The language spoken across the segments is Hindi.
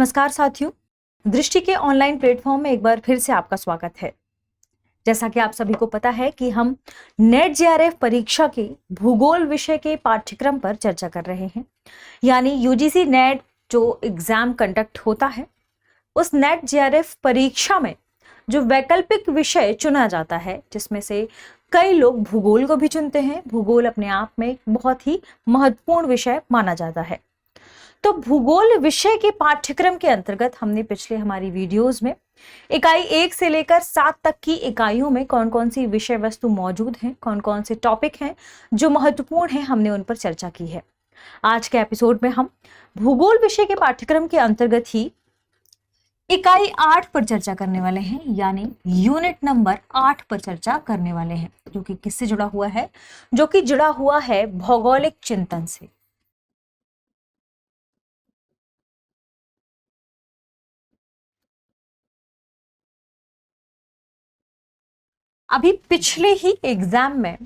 नमस्कार साथियों, दृष्टि के ऑनलाइन प्लेटफॉर्म में एक बार फिर से आपका स्वागत है। जैसा कि आप सभी को पता है कि हम नेट जेआरएफ परीक्षा के भूगोल विषय के पाठ्यक्रम पर चर्चा कर रहे हैं। यानी यूजीसी नेट जो एग्जाम कंडक्ट होता है, उस नेट जेआरएफ परीक्षा में जो वैकल्पिक विषय चुना जाता है, जिसमें से कई लोग भूगोल को भी चुनते हैं। भूगोल अपने आप में एक बहुत ही महत्वपूर्ण विषय माना जाता है। तो भूगोल विषय के पाठ्यक्रम के अंतर्गत हमने पिछले हमारी वीडियोस में इकाई 1 से लेकर 7 तक की इकाइयों में कौन कौन सी विषय वस्तु मौजूद हैं, कौन कौन से टॉपिक हैं जो महत्वपूर्ण हैं, हमने उन पर चर्चा की है। आज के एपिसोड में हम भूगोल विषय के पाठ्यक्रम के अंतर्गत ही इकाई 8 पर चर्चा करने वाले हैं, यानी यूनिट नंबर 8 पर चर्चा करने वाले हैं, जो कि किससे जुड़ा हुआ है? जो कि जुड़ा हुआ है भौगोलिक चिंतन से। अभी पिछले ही एग्जाम में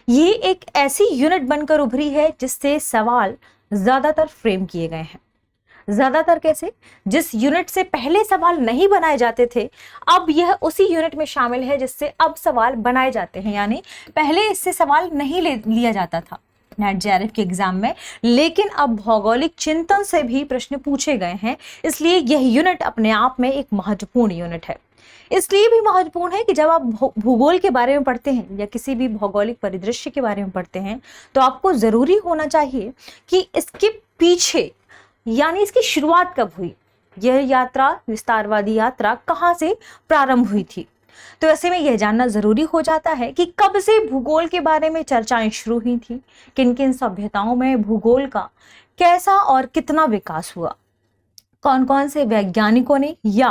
ये एक ऐसी यूनिट बनकर उभरी है जिससे सवाल ज्यादातर फ्रेम किए गए हैं। ज्यादातर कैसे? जिस यूनिट से पहले सवाल नहीं बनाए जाते थे, अब यह उसी यूनिट में शामिल है जिससे अब सवाल बनाए जाते हैं। यानी पहले इससे सवाल नहीं लिया जाता था नेट जेआरएफ के एग्जाम में, लेकिन अब भौगोलिक चिंतन से भी प्रश्न पूछे गए हैं। इसलिए यह यूनिट अपने आप में एक महत्वपूर्ण यूनिट है। इसलिए भी महत्वपूर्ण है कि जब आप भूगोल के बारे में पढ़ते हैं या किसी भी भौगोलिक परिदृश्य के बारे में पढ़ते हैं, तो आपको जरूरी होना चाहिए कि इसके पीछे, यानी इसकी शुरुआत कब हुई, यह यात्रा, विस्तारवादी यात्रा कहाँ से प्रारंभ हुई थी। तो ऐसे में यह जानना जरूरी हो जाता है कि कब से भूगोल के बारे में चर्चाएं शुरू हुई थी, किन किन सभ्यताओं में भूगोल का कैसा और कितना विकास हुआ, कौन कौन से वैज्ञानिकों ने या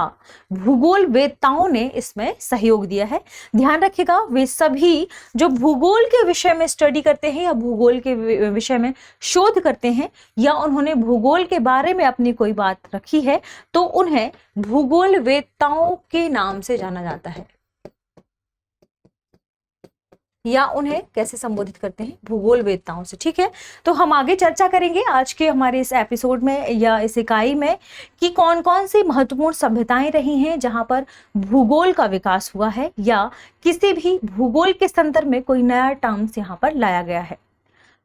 भूगोल वेत्ताओं ने इसमें सहयोग दिया है। ध्यान रखिएगा, वे सभी जो भूगोल के विषय में स्टडी करते हैं या भूगोल के विषय में शोध करते हैं या उन्होंने भूगोल के बारे में अपनी कोई बात रखी है, तो उन्हें भूगोल वेत्ताओं के नाम से जाना जाता है, या उन्हें कैसे संबोधित करते हैं? भूगोल वेत्ताओं से। ठीक है, तो हम आगे चर्चा करेंगे आज के हमारे इस एपिसोड में या इस इकाई में कि कौन कौन सी महत्वपूर्ण सभ्यताएं रही हैं जहां पर भूगोल का विकास हुआ है या किसी भी भूगोल के संदर्भ में कोई नया टर्म्स यहां पर लाया गया है।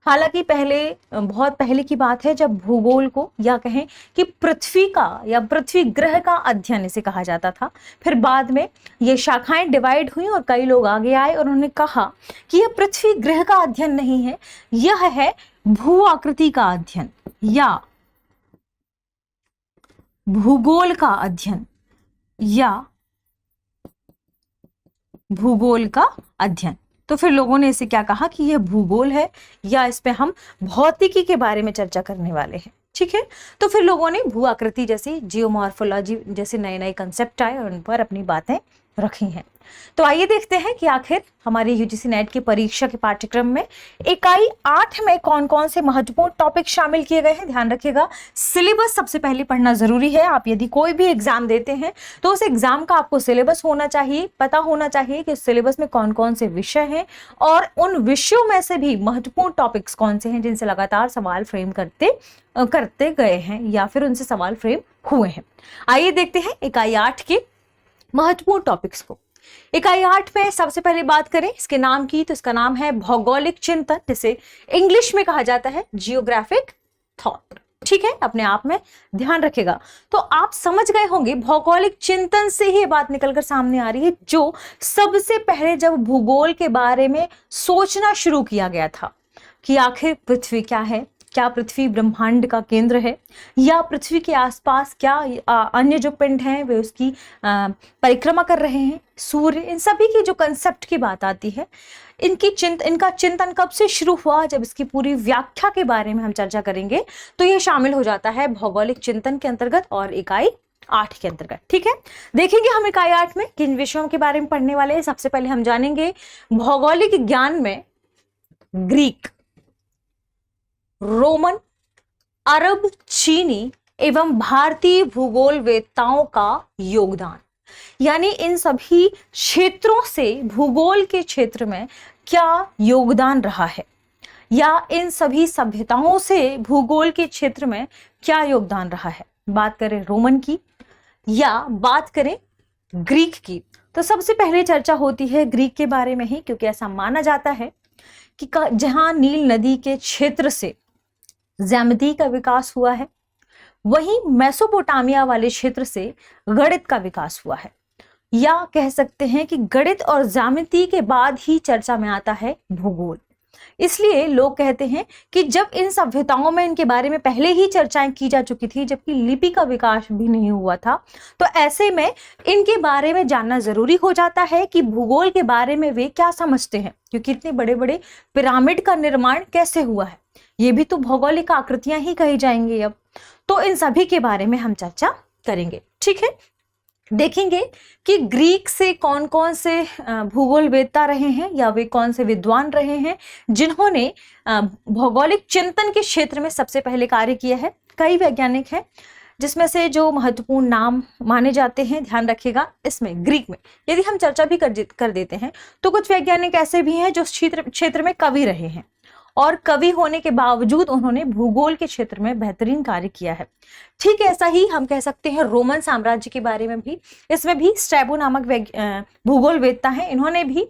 हालांकि पहले, बहुत पहले की बात है जब भूगोल को या कहें कि पृथ्वी का या पृथ्वी ग्रह का अध्ययन इसे कहा जाता था। फिर बाद में ये शाखाएं डिवाइड हुई और कई लोग आगे आए और उन्होंने कहा कि यह पृथ्वी ग्रह का अध्ययन नहीं है, यह है भू आकृति का अध्ययन या भूगोल का अध्ययन या भूगोल का अध्ययन। तो फिर लोगों ने इसे क्या कहा कि यह भूगोल है या इस पे हम भौतिकी के बारे में चर्चा करने वाले हैं। ठीक है, तो फिर लोगों ने भू आकृति जैसी, जियोमॉर्फोलॉजी जैसे नए नए कंसेप्ट आए और उन पर अपनी बातें रखी हैं। तो आइए देखते हैं कि आखिर हमारे यूजीसी नेट की परीक्षा के पाठ्यक्रम में इकाई 8 में कौन कौन से महत्वपूर्ण टॉपिक शामिल किए गए हैं। ध्यान रखिएगा, सिलेबस सबसे पहले पढ़ना जरूरी है। आप यदि कोई भी एग्जाम देते हैं तो उस एग्जाम का आपको सिलेबस होना चाहिए, पता होना चाहिए कि उस सिलेबस में कौन कौन से विषय हैं और उन विषयों में से भी महत्वपूर्ण टॉपिक्स कौन से हैं जिनसे लगातार सवाल फ्रेम करते गए हैं या फिर उनसे सवाल फ्रेम हुए हैं। आइए देखते हैं इकाई 8 के महत्वपूर्ण टॉपिक्स को। इकाई 8 में सबसे पहले बात करें इसके नाम की, तो इसका नाम है भौगोलिक चिंतन, जिसे इंग्लिश में कहा जाता है जियोग्राफिक थॉट। ठीक है, अपने आप में ध्यान रखेगा। तो आप समझ गए होंगे भौगोलिक चिंतन से ही बात निकलकर सामने आ रही है, जो सबसे पहले जब भूगोल के बारे में सोचना शुरू किया गया था कि आखिर पृथ्वी क्या है, क्या पृथ्वी ब्रह्मांड का केंद्र है या पृथ्वी के आसपास क्या अन्य जो पिंड हैं वे उसकी परिक्रमा कर रहे हैं, सूर्य, इन सभी की जो कंसेप्ट की बात आती है, इनका चिंतन कब से शुरू हुआ, जब इसकी पूरी व्याख्या के बारे में हम चर्चा करेंगे तो यह शामिल हो जाता है भौगोलिक चिंतन के अंतर्गत और इकाई 8 के अंतर्गत। ठीक है, देखेंगे हम इकाई 8 में किन विषयों के बारे में पढ़ने वाले हैं। सबसे पहले हम जानेंगे भौगोलिक ज्ञान में ग्रीक, रोमन, अरब, चीनी एवं भारतीय भूगोल वेत्ताओं का योगदान। यानी इन सभी क्षेत्रों से भूगोल के क्षेत्र में क्या योगदान रहा है या इन सभी सभ्यताओं से भूगोल के क्षेत्र में क्या योगदान रहा है। बात करें रोमन की, या बात करें ग्रीक की। तो सबसे पहले चर्चा होती है ग्रीक के बारे में ही, क्योंकि ऐसा माना जाता है कि जहां नील नदी के क्षेत्र से ज्यामिति का विकास हुआ है, वहीं मेसोपोटामिया वाले क्षेत्र से गणित का विकास हुआ है। या कह सकते हैं कि गणित और ज्यामिति के बाद ही चर्चा में आता है भूगोल। इसलिए लोग कहते हैं कि जब इन सभ्यताओं में इनके बारे में पहले ही चर्चाएं की जा चुकी थी, जबकि लिपि का विकास भी नहीं हुआ था, तो ऐसे में इनके बारे में जानना जरूरी हो जाता है कि भूगोल के बारे में वे क्या समझते हैं, क्योंकि इतने बड़े बड़े पिरामिड का निर्माण कैसे हुआ है, ये भी तो भौगोलिक आकृतियां ही कही जाएंगी। अब तो इन सभी के बारे में हम चर्चा करेंगे। ठीक है, देखेंगे कि ग्रीक से कौन कौन से भूगोल वेदता रहे हैं, या वे कौन से विद्वान रहे हैं जिन्होंने भौगोलिक चिंतन के क्षेत्र में सबसे पहले कार्य किया है। कई वैज्ञानिक हैं, जिसमें से जो महत्वपूर्ण नाम माने जाते हैं, ध्यान रखिएगा इसमें ग्रीक में यदि हम चर्चा भी कर देते हैं, तो कुछ वैज्ञानिक ऐसे भी हैं जो क्षेत्र में कवि रहे हैं, और कवि होने के बावजूद उन्होंने भूगोल के क्षेत्र में बेहतरीन कार्य किया है। ठीक ऐसा ही हम कह सकते हैं रोमन साम्राज्य के बारे में भी। इसमें भी स्ट्रैबो नामक भूगोल वेदता है, इन्होंने भी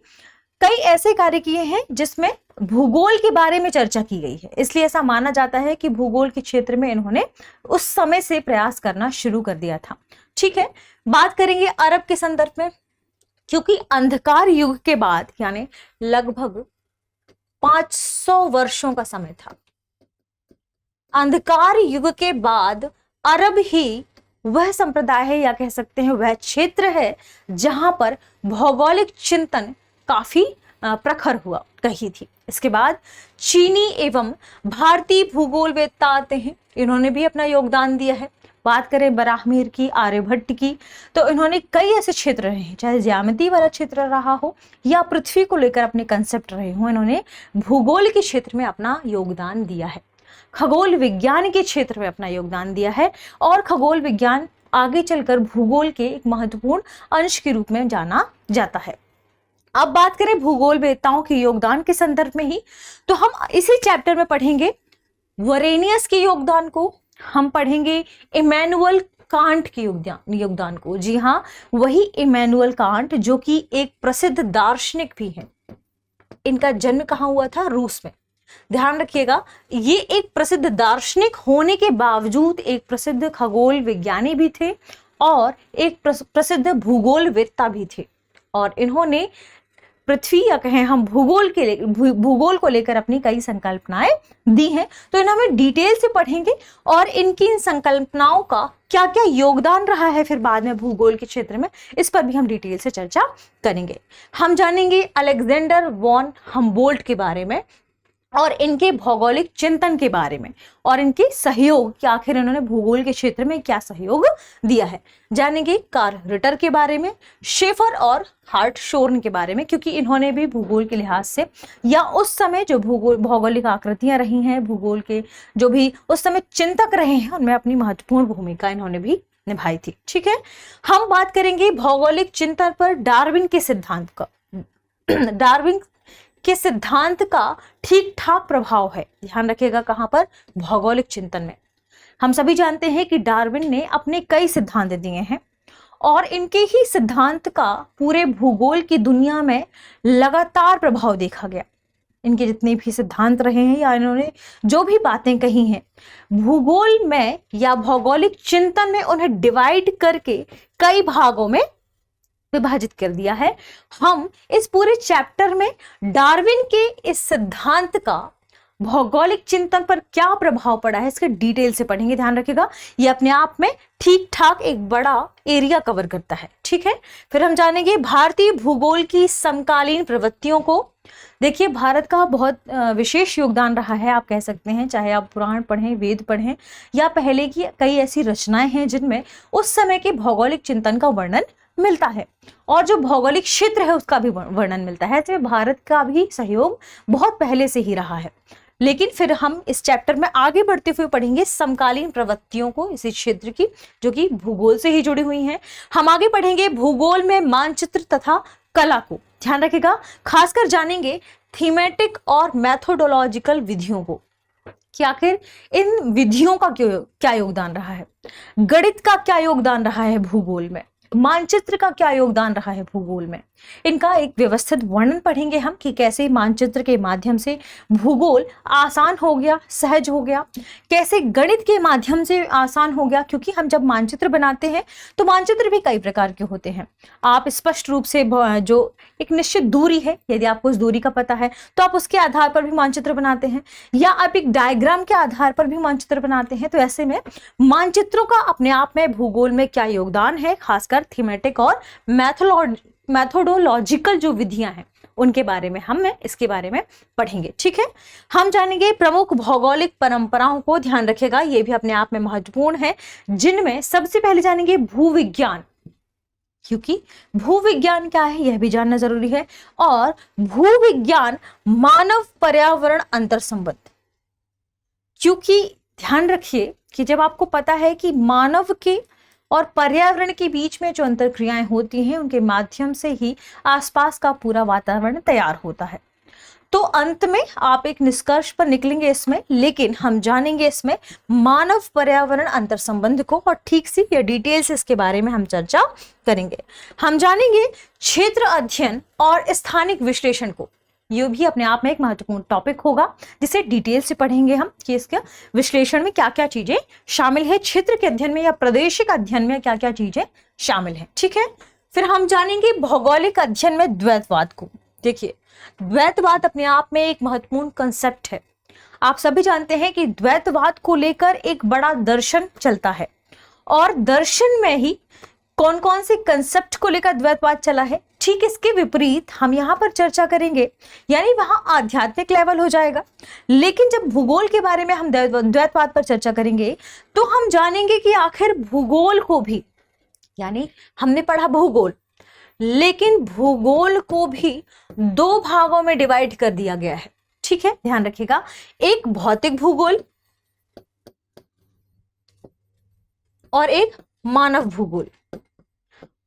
कई ऐसे कार्य किए हैं जिसमें भूगोल के बारे में चर्चा की गई है। इसलिए ऐसा माना जाता है कि भूगोल के क्षेत्र में इन्होंने उस समय से प्रयास करना शुरू कर दिया था। ठीक है, बात करेंगे अरब के संदर्भ में, क्योंकि अंधकार युग के बाद, यानी लगभग 500 वर्षों का समय था, अंधकार युग के बाद अरब ही वह संप्रदाय है, या कह सकते हैं वह क्षेत्र है, जहां पर भौगोलिक चिंतन काफी प्रखर हुआ कही थी। इसके बाद चीनी एवं भारतीय भूगोल वेदता आते हैं, इन्होंने भी अपना योगदान दिया है। बात करें बराहमीर की, आर्यभट्ट की, तो इन्होंने कई ऐसे क्षेत्र रहे हैं, चाहे ज्यामिति वाला क्षेत्र रहा हो या पृथ्वी को लेकर अपने कंसेप्ट रहे हो, इन्होंने भूगोल के क्षेत्र में अपना योगदान दिया है। खगोल विज्ञान के क्षेत्र में अपना योगदान दिया है, और खगोल विज्ञान आगे चलकर भूगोल के एक महत्वपूर्ण अंश के रूप में जाना जाता है। अब बात करें भूगोल वेदताओं के योगदान के संदर्भ में ही, तो हम इसी चैप्टर में पढ़ेंगे वरेनियस के योगदान को, हम पढ़ेंगे इमैनुअल कांट के योगदान को। जी हाँ, वही इमैनुअल कांट जो कि एक प्रसिद्ध दार्शनिक भी हैं। इनका जन्म कहाँ हुआ था? रूस में। ध्यान रखिएगा, ये एक प्रसिद्ध दार्शनिक होने के बावजूद एक प्रसिद्ध खगोल विज्ञानी भी थे और एक प्रसिद्ध भूगोल वेत्ता भी थे, और इन्होंने पृथ्वी या कहें हम भूगोल को लेकर अपनी कई संकल्पनाएं दी हैं। तो इन्हें हम डिटेल से पढ़ेंगे और इनकी इन संकल्पनाओं का क्या क्या योगदान रहा है फिर बाद में भूगोल के क्षेत्र में, इस पर भी हम डिटेल से चर्चा करेंगे। हम जानेंगे अलेक्जेंडर वॉन हम्बोल्ट के बारे में और इनके भौगोलिक चिंतन के बारे में और इनके सहयोग कि आखिर इन्होंने भूगोल के क्षेत्र में क्या सहयोग दिया है। जानेंगे कार्ल रिटर के बारे में, शेफर और हार्टशोर्न के बारे में, क्योंकि इन्होंने भी भूगोल के लिहाज से या उस समय जो भौगोलिक आकृतियां रही हैं, भूगोल के जो भी उस समय चिंतक रहे हैं, उनमें अपनी महत्वपूर्ण भूमिका इन्होंने भी निभाई थी। ठीक है, हम बात करेंगे भौगोलिक चिंतन पर डार्विन के सिद्धांत का। डार्विन के सिद्धांत का ठीक ठाक प्रभाव है, ध्यान रखिएगा कहां पर? भौगोलिक चिंतन में। हम सभी जानते हैं कि डार्विन ने अपने कई सिद्धांत दिए हैं और इनके ही सिद्धांत का पूरे भूगोल की दुनिया में लगातार प्रभाव देखा गया। इनके जितने भी सिद्धांत रहे हैं या इन्होंने जो भी बातें कही हैं, भूगोल में या भौगोलिक चिंतन में उन्हें डिवाइड करके कई भागों में विभाजित कर दिया है। हम इस पूरे चैप्टर में डार्विन के इस सिद्धांत का भौगोलिक चिंतन पर क्या प्रभाव पड़ा है इसके डिटेल से पढ़ेंगे। ध्यान रखिएगा, ये अपने आप में ठीक ठाक एक बड़ा एरिया कवर करता है। ठीक है, फिर हम जानेंगे भारतीय भूगोल की समकालीन प्रवृत्तियों को। देखिए, भारत का बहुत विशेष योगदान रहा है, आप कह सकते हैं, चाहे आप पुराण पढ़ें, वेद पढ़ें या पहले की कई ऐसी रचनाएं हैं जिनमें उस समय के भौगोलिक चिंतन का वर्णन मिलता है और जो भौगोलिक क्षेत्र है उसका भी वर्णन मिलता है। इसमें भारत का भी सहयोग बहुत पहले से ही रहा है। लेकिन फिर हम इस चैप्टर में आगे बढ़ते हुए पढ़ेंगे समकालीन प्रवृत्तियों को इसी क्षेत्र की, जो कि भूगोल से ही जुड़ी हुई हैं। हम आगे पढ़ेंगे भूगोल में मानचित्र तथा कला को। ध्यान रखिएगा, खासकर जानेंगे थीमेटिक और मैथोडोलॉजिकल विधियों को। कि आखिर इन विधियों का क्या योगदान रहा है, गणित का क्या योगदान रहा है भूगोल में, मानचित्र का क्या योगदान रहा है भूगोल में। इनका एक व्यवस्थित वर्णन पढ़ेंगे हम कि कैसे मानचित्र के माध्यम से भूगोल आसान हो गया, सहज हो गया, कैसे गणित के माध्यम से आसान हो गया, क्योंकि हम जब मानचित्र बनाते हैं तो मानचित्र भी कई प्रकार के होते हैं। आप स्पष्ट रूप से जो एक निश्चित दूरी है, यदि आपको उस दूरी का पता है तो आप उसके आधार पर भी मानचित्र बनाते हैं, या आप एक डायग्राम के आधार पर भी मानचित्र बनाते हैं। तो ऐसे में मानचित्रों का अपने आप में भूगोल में क्या योगदान है, खासकर थीमेटिक और मैथोडोलॉजिकल जो विधियां हैं उनके बारे में हम इसके बारे में पढ़ेंगे। ठीक है, हम जानेंगे प्रमुख भौगोलिक परंपराओं को, ध्यान रखिएगा ये भी अपने आप में महत्वपूर्ण है, जिनमें सबसे पहले जानेंगे भूविज्ञान, क्योंकि भूविज्ञान क्या है यह भी जानना जरूरी है, और भूविज्ञान मानव पर्यावरण अंतर संबंध। क्योंकि ध्यान रखिए कि जब आपको पता है कि मानव के और पर्यावरण के बीच में जो अंतरक्रियाएं होती हैं उनके माध्यम से ही आसपास का पूरा वातावरण तैयार होता है, तो अंत में आप एक निष्कर्ष पर निकलेंगे इसमें, लेकिन हम जानेंगे इसमें मानव पर्यावरण अंतर संबंध को, और ठीक सी या डिटेल से इसके बारे में हम चर्चा करेंगे। हम जानेंगे क्षेत्र अध्ययन और स्थानिक विश्लेषण को, ये भी अपने आप में एक महत्वपूर्ण टॉपिक होगा जिसे डिटेल से पढ़ेंगे हम कि इसके विश्लेषण में क्या क्या चीजें शामिल है, क्षेत्र के अध्ययन में या प्रादेशिक अध्ययन में क्या क्या चीजें शामिल है। ठीक है, फिर हम जानेंगे भौगोलिक अध्ययन में द्वैतवाद को। देखिए, द्वैतवाद अपने आप में एक महत्वपूर्ण कंसेप्ट है। आप सभी जानते हैं कि द्वैतवाद को लेकर एक बड़ा दर्शन चलता है, और दर्शन में ही कौन कौन से कंसेप्ट को लेकर द्वैतवाद चला है, ठीक इसके विपरीत हम यहां पर चर्चा करेंगे, यानी वहां आध्यात्मिक लेवल हो जाएगा। लेकिन जब भूगोल के बारे में हम द्वैतवाद पर चर्चा करेंगे तो हम जानेंगे कि आखिर भूगोल को भी, यानी हमने पढ़ा भूगोल, लेकिन भूगोल को भी दो भागों में डिवाइड कर दिया गया है। ठीक है, ध्यान रखिएगा, एक भौतिक भूगोल और एक मानव भूगोल,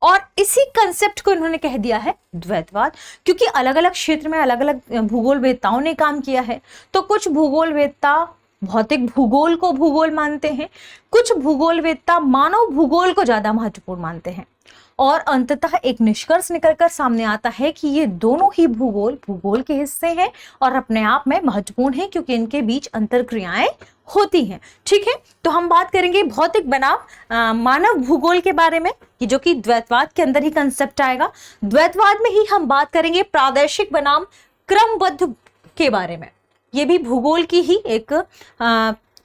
और इसी कंसेप्ट को इन्होंने कह दिया है द्वैतवाद, क्योंकि अलग अलग क्षेत्र में अलग अलग भूगोलवेत्ताओं ने काम किया है। तो कुछ भूगोलवेत्ता भौतिक भूगोल को भूगोल मानते हैं, कुछ भूगोलवेत्ता मानव भूगोल को ज्यादा महत्वपूर्ण मानते हैं, और अंततः एक निष्कर्ष निकलकर सामने आता है कि ये दोनों ही भूगोल के हिस्से हैं और अपने आप में महत्वपूर्ण हैं, क्योंकि इनके बीच अंतरक्रियाएं होती हैं। ठीक है, तो हम बात करेंगे भौतिक बनाम मानव भूगोल के बारे में, कि जो कि द्वैतवाद के अंदर ही कंसेप्ट आएगा। द्वैतवाद में ही हम बात करेंगे प्रादेशिक बनाम क्रमबद्ध के बारे में। ये भी भूगोल की ही एक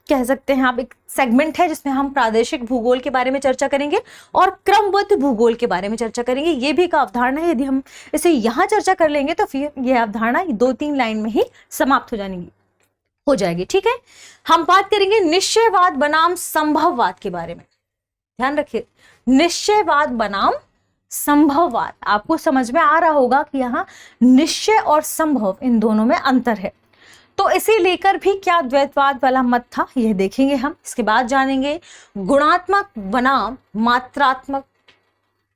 कह सकते हैं आप एक सेगमेंट है, जिसमें हम प्रादेशिक भूगोल के बारे में चर्चा करेंगे और क्रमबद्ध भूगोल के बारे में चर्चा करेंगे। ये भी एक अवधारणा है, यदि हम इसे यहाँ चर्चा कर लेंगे तो फिर यह अवधारणा 2-3 लाइन में ही समाप्त हो जाएगी। ठीक है, हम बात करेंगे निश्चयवाद बनाम संभववाद के बारे में। ध्यान रखिए, निश्चयवाद बनाम संभववाद। आपको समझ में आ रहा होगा कि यहाँ निश्चय और संभव इन दोनों में अंतर है, तो इसे लेकर भी क्या द्वैतवाद वाला मत था, यह देखेंगे हम। इसके बाद जानेंगे गुणात्मक बनाम मात्रात्मक,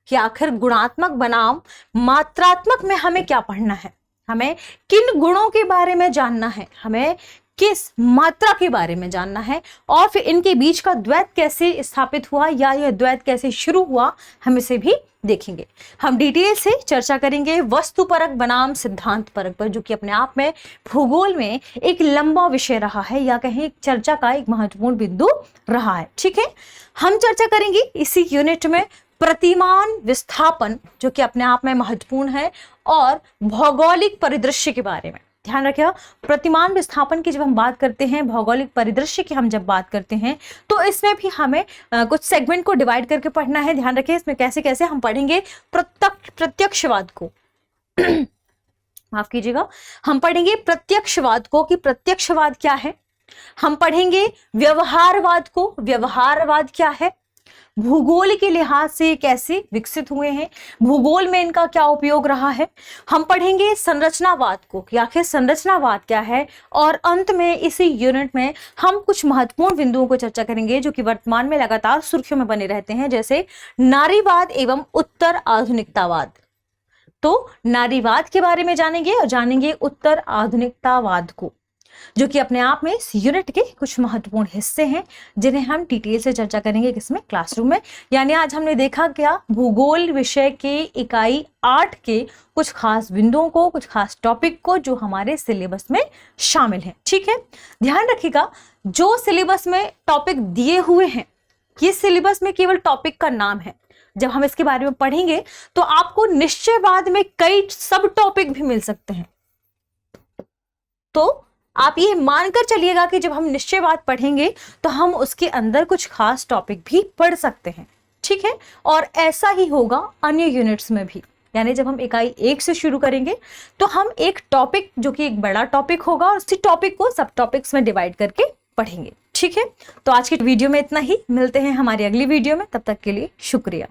कि आखिर गुणात्मक बनाम मात्रात्मक में हमें क्या पढ़ना है, हमें किन गुणों के बारे में जानना है, हमें किस मात्रा के बारे में जानना है, और फिर इनके बीच का द्वैत कैसे स्थापित हुआ या यह द्वैत कैसे शुरू हुआ, हम इसे भी देखेंगे। हम डिटेल से चर्चा करेंगे वस्तुपरक बनाम सिद्धांत परक पर, जो कि अपने आप में भूगोल में एक लंबा विषय रहा है, या कहीं चर्चा का एक महत्वपूर्ण बिंदु रहा है। ठीक है, हम चर्चा करेंगे इसी यूनिट में प्रतिमान विस्थापन, जो कि अपने आप में महत्वपूर्ण है, और भौगोलिक परिदृश्य के बारे में। ध्यान रखिएगा, प्रतिमान विस्थापन की जब हम बात करते हैं, भौगोलिक परिदृश्य की हम जब बात करते हैं, तो इसमें भी हमें कुछ सेगमेंट को डिवाइड करके पढ़ना है। ध्यान रखिए, इसमें कैसे कैसे हम पढ़ेंगे प्रत्यक्षवाद को माफ कीजिएगा, हम पढ़ेंगे प्रत्यक्षवाद को, कि प्रत्यक्षवाद क्या है। हम पढ़ेंगे व्यवहारवाद को, व्यवहारवाद क्या है, भूगोल के लिहाज से कैसे विकसित हुए हैं, भूगोल में इनका क्या उपयोग रहा है। हम पढ़ेंगे संरचनावाद को, कि आखिर संरचनावाद क्या है, और अंत में इसी यूनिट में हम कुछ महत्वपूर्ण बिंदुओं को चर्चा करेंगे जो कि वर्तमान में लगातार सुर्खियों में बने रहते हैं, जैसे नारीवाद एवं उत्तर आधुनिकतावाद। तो नारीवाद के बारे में जानेंगे और जानेंगे उत्तर आधुनिकतावाद को। जो कि अपने आप में इस यूनिट के कुछ महत्वपूर्ण हिस्से हैं जिन्हें हम डिटेल से चर्चा करेंगे किसमें, क्लासरूम में। यानी आज हमने देखा क्या, भूगोल विषय के इकाई 8 के कुछ खास बिंदुओं को, कुछ खास टॉपिक को जो हमारे सिलेबस में शामिल हैं। ठीक है, ध्यान रखिएगा जो सिलेबस में टॉपिक दिए हुए हैं ये सिलेबस में केवल टॉपिक का नाम है। जब हम इसके बारे में पढ़ेंगे तो आपको निश्चयवाद में कई सब टॉपिक भी मिल सकते हैं। तो आप ये मानकर चलिएगा कि जब हम निश्चयवाद पढ़ेंगे तो हम उसके अंदर कुछ खास टॉपिक भी पढ़ सकते हैं। ठीक है, और ऐसा ही होगा अन्य यूनिट्स में भी। यानी जब हम इकाई 1 से शुरू करेंगे तो हम एक टॉपिक जो कि एक बड़ा टॉपिक होगा और उसी टॉपिक को सब टॉपिक्स में डिवाइड करके पढ़ेंगे। ठीक है, तो आज की वीडियो में इतना ही, मिलते हैं हमारी अगली वीडियो में, तब तक के लिए शुक्रिया।